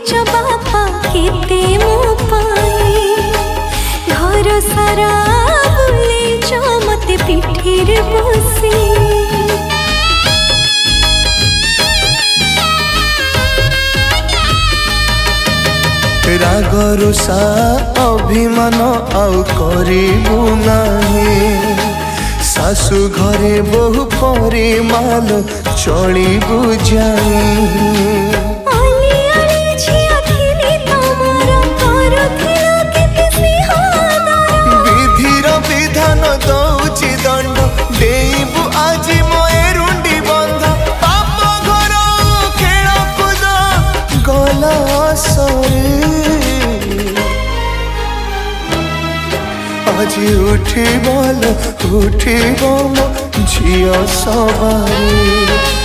बुलिच बापा केते मो पाई घर सारा बुलिच मते पिठीर बसी राग रुषा अभिमान आउ करिबु नाही सासु घरे बहु परिमाल चलिबु जाई विधिर विधान दौची दंड देबु आज मोरुंडी बंध पाप घर खेल कूद गला सरी आज उठी बोल उठी मो झिया सवारी।